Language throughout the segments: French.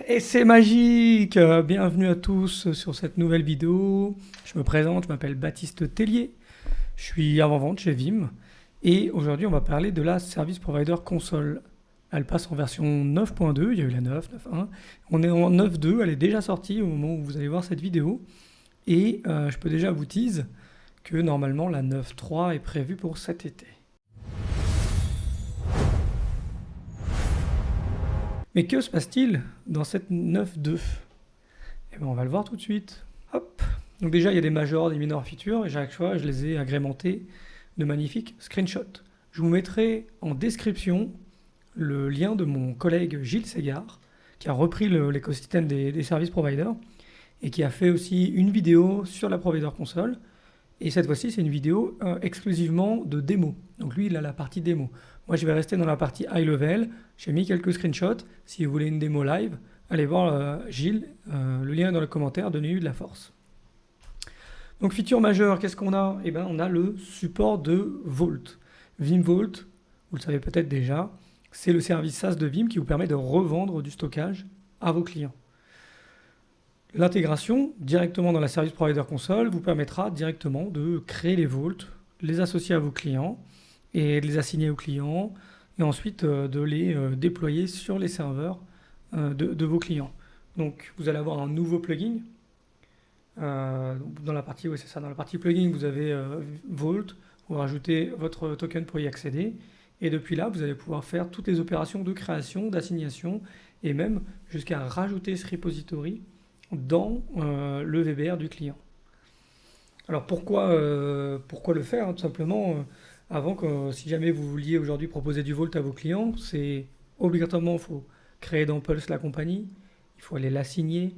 Et c'est magique! Bienvenue à tous sur cette nouvelle vidéo. Je me présente, je m'appelle Baptiste Tellier. Je suis avant-vente chez Vim. Et aujourd'hui, on va parler de la Service Provider Console. Elle passe en version 9.2, il y a eu la 9, 9.1. On est en 9.2, elle est déjà sortie au moment où vous allez voir cette vidéo. Et je peux déjà vous tease que normalement la 9.3 est prévue pour cet été. Mais que se passe-t-il dans cette 9.2? Eh bien, on va le voir tout de suite. Hop. Donc déjà, il y a des majors, des minor features, et chaque fois, je les ai agrémentés de magnifiques screenshots. Je vous mettrai en description le lien de mon collègue Gilles Ségard, qui a repris l'écosystème des services providers, et qui a fait aussi une vidéo sur la Provider Console. Et cette fois-ci, c'est une vidéo exclusivement de démo. Donc lui, il a la partie démo. Moi, je vais rester dans la partie high level. J'ai mis quelques screenshots. Si vous voulez une démo live, allez voir Gilles. Le lien est dans le commentaire. Donnez-lui de la force. Donc, feature majeure, qu'est-ce qu'on a? Eh bien, on a le support de Vault. Vim Vault, vous le savez peut-être déjà, c'est le service SaaS de Vim qui vous permet de revendre du stockage à vos clients. L'intégration directement dans la Service Provider Console vous permettra directement de créer les vaults, les associer à vos clients et de les assigner aux clients et ensuite de les déployer sur les serveurs de vos clients. Donc vous allez avoir un nouveau plugin. Dans la partie, oui, c'est ça, dans la partie plugin, vous avez Vault, vous rajoutez votre token pour y accéder et depuis là, vous allez pouvoir faire toutes les opérations de création, d'assignation et même jusqu'à rajouter ce repository dans le VBR du client. Alors pourquoi le faire, hein? Tout simplement, avant que si jamais vous vouliez aujourd'hui proposer du Vault à vos clients, c'est obligatoirement, il faut créer dans Pulse la compagnie, il faut aller l'assigner,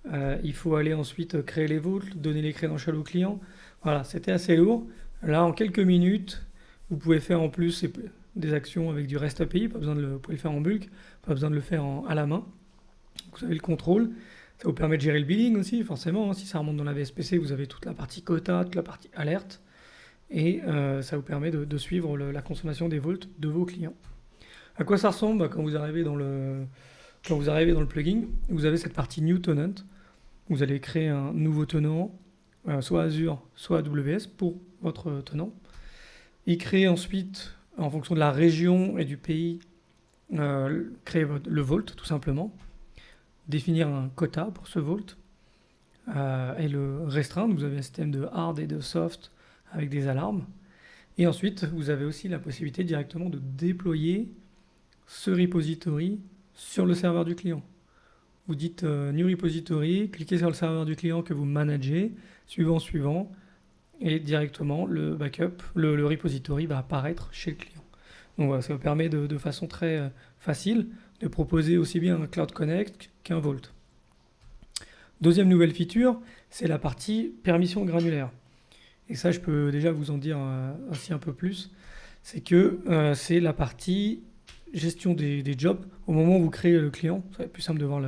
il faut aller ensuite créer les vaults, donner les credentials au client. Voilà, c'était assez lourd. Là, en quelques minutes, vous pouvez faire en plus des actions avec du REST API, pas besoin vous pouvez le faire en bulk, pas besoin de le faire à la main. Vous avez le contrôle. Ça vous permet de gérer le billing aussi, forcément. Hein. Si ça remonte dans la VSPC, vous avez toute la partie quota, toute la partie alerte. Et ça vous permet de suivre la consommation des volts de vos clients. À quoi ça ressemble? Quand vous arrivez dans le plugin, vous avez cette partie New Tenant. Vous allez créer un nouveau tenant, soit Azure, soit AWS pour votre tenant. Il crée ensuite, en fonction de la région et du pays, créer le Vault, tout simplement. Définir un quota pour ce Vault et le restreindre. Vous avez un système de hard et de soft avec des alarmes. Et ensuite, vous avez aussi la possibilité directement de déployer ce repository sur le serveur du client. Vous dites New Repository, cliquez sur le serveur du client que vous managez, suivant, et directement le backup, le repository va apparaître chez le client. Donc voilà, ça vous permet de façon très facile de proposer aussi bien un Cloud Connect qu'un Vault. Deuxième nouvelle feature, c'est la partie permission granulaire. Et ça, je peux déjà vous en dire ainsi un peu plus. C'est que c'est la partie gestion des jobs. Au moment où vous créez le client, ça va être plus simple de voir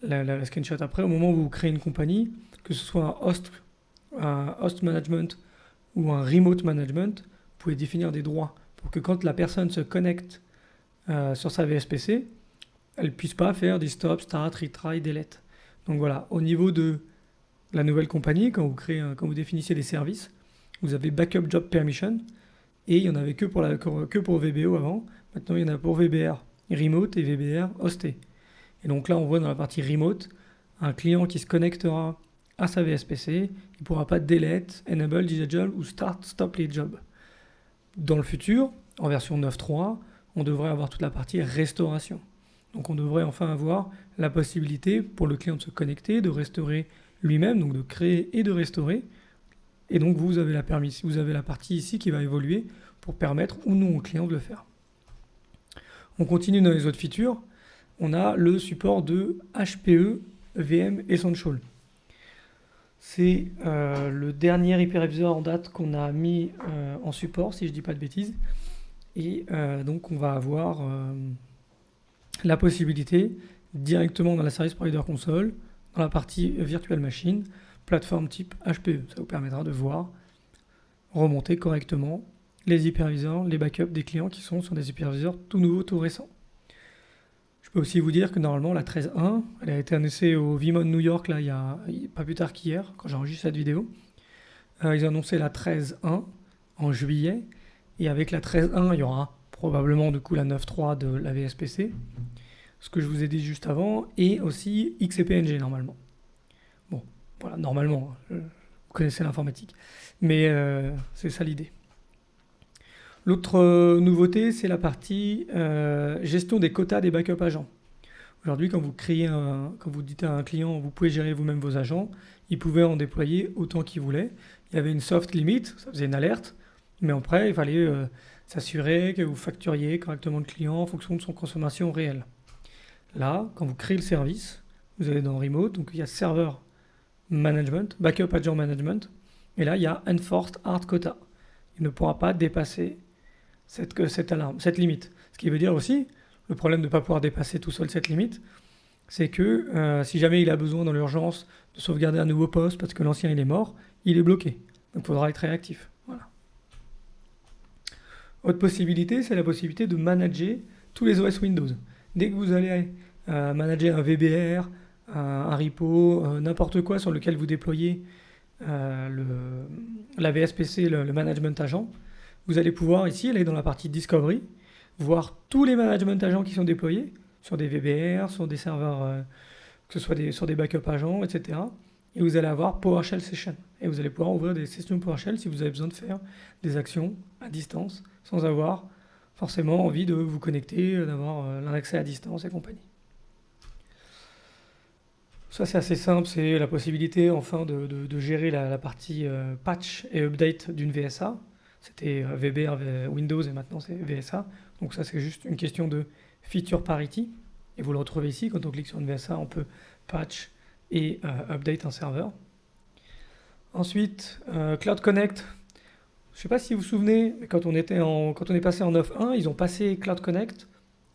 la screenshot après, au moment où vous créez une compagnie, que ce soit un host management ou un remote management, vous pouvez définir des droits pour que quand la personne se connecte sur sa VSPC, elle ne puisse pas faire des stop, start, retry, delete. Donc voilà, au niveau de la nouvelle compagnie, quand vous définissez les services, vous avez Backup Job Permission, et il n'y en avait que pour VBO avant. Maintenant, il y en a pour VBR Remote et VBR Hosté. Et donc là, on voit dans la partie Remote, un client qui se connectera à sa VSPC, il ne pourra pas delete, enable, disable ou start, stop les jobs. Dans le futur, en version 9.3, on devrait avoir toute la partie restauration. Donc on devrait enfin avoir la possibilité pour le client de se connecter, de restaurer lui-même, donc de créer et de restaurer. Et donc vous avez la partie ici qui va évoluer pour permettre ou non au client de le faire. On continue dans les autres features. On a le support de HPE VM Essential. C'est le dernier hyperviseur en date qu'on a mis en support, si je ne dis pas de bêtises. Et donc on va avoir la possibilité directement dans la Service Provider Console, dans la partie Virtual Machine, plateforme type HPE. Ça vous permettra de voir, remonter correctement les hyperviseurs, les backups des clients qui sont sur des hyperviseurs tout nouveaux, tout récents. Je peux aussi vous dire que normalement la 13.1, elle a été annoncée au VMon New York là, pas plus tard qu'hier, quand j'enregistre cette vidéo. Ils ont annoncé la 13.1 en juillet, et avec la 13.1, il y aura probablement du coup la 9.3 de la VSPC, ce que je vous ai dit juste avant, et aussi XCPNG normalement. Bon, voilà, normalement, vous connaissez l'informatique, mais c'est ça l'idée. L'autre nouveauté, c'est la partie gestion des quotas des backup agents. Aujourd'hui, quand vous dites à un client, vous pouvez gérer vous-même vos agents, il pouvait en déployer autant qu'il voulait. Il y avait une soft limit, ça faisait une alerte, mais après, il fallait s'assurer que vous facturiez correctement le client en fonction de son consommation réelle. Là, quand vous créez le service, vous allez dans Remote, donc il y a Server Management, Backup Agent Management, et là, il y a Enforced Hard Quota. Il ne pourra pas dépasser cette limite. Ce qui veut dire aussi, le problème de ne pas pouvoir dépasser tout seul cette limite, c'est que si jamais il a besoin dans l'urgence de sauvegarder un nouveau poste parce que l'ancien il est mort, il est bloqué. Donc il faudra être réactif. Voilà. Autre possibilité, c'est la possibilité de manager tous les OS Windows. Dès que vous allez manager un VBR, un repo, n'importe quoi sur lequel vous déployez la VSPC, le management agent, vous allez pouvoir ici aller dans la partie Discovery, voir tous les management agents qui sont déployés sur des VBR, sur des serveurs, que ce soit sur des backup agents, etc. Et vous allez avoir PowerShell Session. Et vous allez pouvoir ouvrir des sessions PowerShell si vous avez besoin de faire des actions à distance sans avoir forcément envie de vous connecter, d'avoir un accès à distance et compagnie. Ça, c'est assez simple, c'est la possibilité enfin de gérer la partie patch et update d'une VSA. C'était VBR Windows et maintenant c'est VSA. Donc ça, c'est juste une question de feature parity. Et vous le retrouvez ici, quand on clique sur une VSA, on peut patch et update un serveur. Ensuite, Cloud Connect. Je ne sais pas si vous vous souvenez, mais quand on est passé en 9.1, ils ont passé Cloud Connect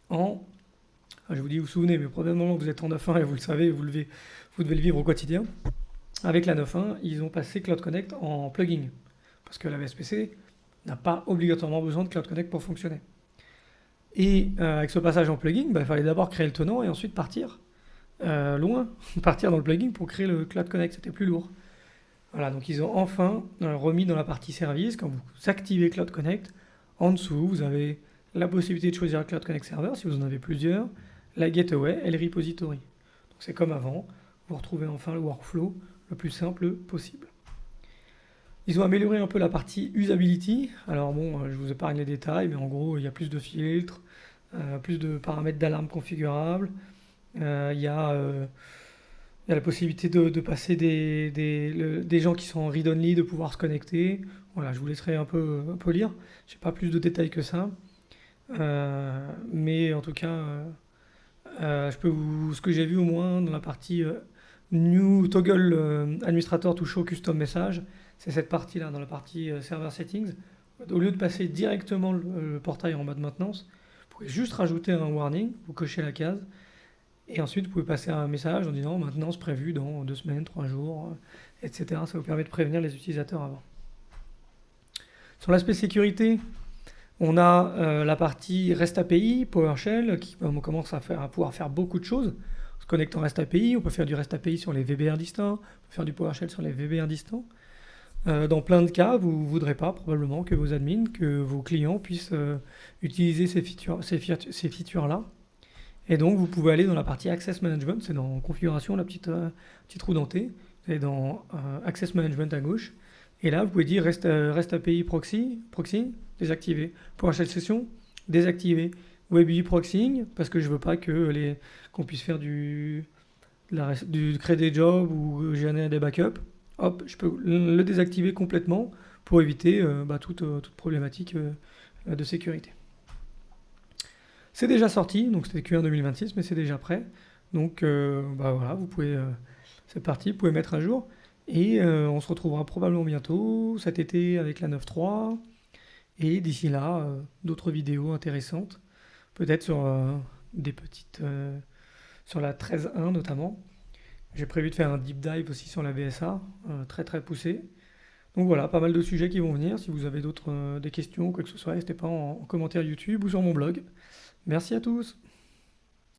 en... je vous dis vous vous souvenez, mais probablement vous êtes en 9.1 et vous le savez, vous devez le vivre au quotidien. Avec la 9.1, ils ont passé Cloud Connect en plugin. Parce que la VSPC n'a pas obligatoirement besoin de Cloud Connect pour fonctionner. Et avec ce passage en plugin, il fallait d'abord créer le tenant et ensuite partir loin, partir dans le plugin pour créer le Cloud Connect, c'était plus lourd. Voilà, donc ils ont enfin remis dans la partie service, quand vous activez Cloud Connect, en dessous, vous avez la possibilité de choisir Cloud Connect Server, si vous en avez plusieurs, la gateway et le repository. Donc c'est comme avant, vous retrouvez enfin le workflow le plus simple possible. Ils ont amélioré un peu la partie usability. Alors bon, je vous épargne les détails, mais en gros, il y a plus de filtres, plus de paramètres d'alarme configurables. Il y a la possibilité de passer des gens qui sont en read-only, de pouvoir se connecter. Voilà, je vous laisserai un peu lire. Je n'ai pas plus de détails que ça. Mais en tout cas, ce que j'ai vu au moins dans la partie New Toggle Administrator to Show Custom Message, c'est cette partie-là, dans la partie Server Settings. Au lieu de passer directement le portail en mode maintenance, vous pouvez juste rajouter un warning, vous cochez la case, et ensuite vous pouvez passer un message en disant maintenance prévue dans 2 semaines, 3 jours, etc. Ça vous permet de prévenir les utilisateurs avant. Sur l'aspect sécurité, on a la partie REST API, PowerShell, qui commence à pouvoir faire beaucoup de choses. En se connectant REST API, on peut faire du REST API sur les VBR distants, on peut faire du PowerShell sur les VBR distants. Dans plein de cas, vous ne voudrez pas probablement que vos admins, que vos clients puissent utiliser ces features-là. Et donc, vous pouvez aller dans la partie Access Management, c'est dans Configuration, la petite roue dentée. Vous allez dans Access Management à gauche. Et là, vous pouvez dire REST API Proxy, désactiver. PowerShell Session, désactiver. WebUI Proxying, parce que je ne veux pas qu'on puisse faire créer des jobs ou générer des backups. Hop, je peux le désactiver complètement pour éviter toute problématique de sécurité. C'est déjà sorti, donc c'était Q1 2026, mais c'est déjà prêt. Donc voilà, vous pouvez, c'est parti, vous pouvez mettre à jour. Et on se retrouvera probablement bientôt, cet été, avec la 9.3. Et d'ici là, d'autres vidéos intéressantes. Peut-être sur sur la 13.1 notamment. J'ai prévu de faire un deep dive aussi sur la VSA, très très poussé. Donc voilà, pas mal de sujets qui vont venir. Si vous avez des questions ou quoi que ce soit, n'hésitez pas en commentaire YouTube ou sur mon blog. Merci à tous.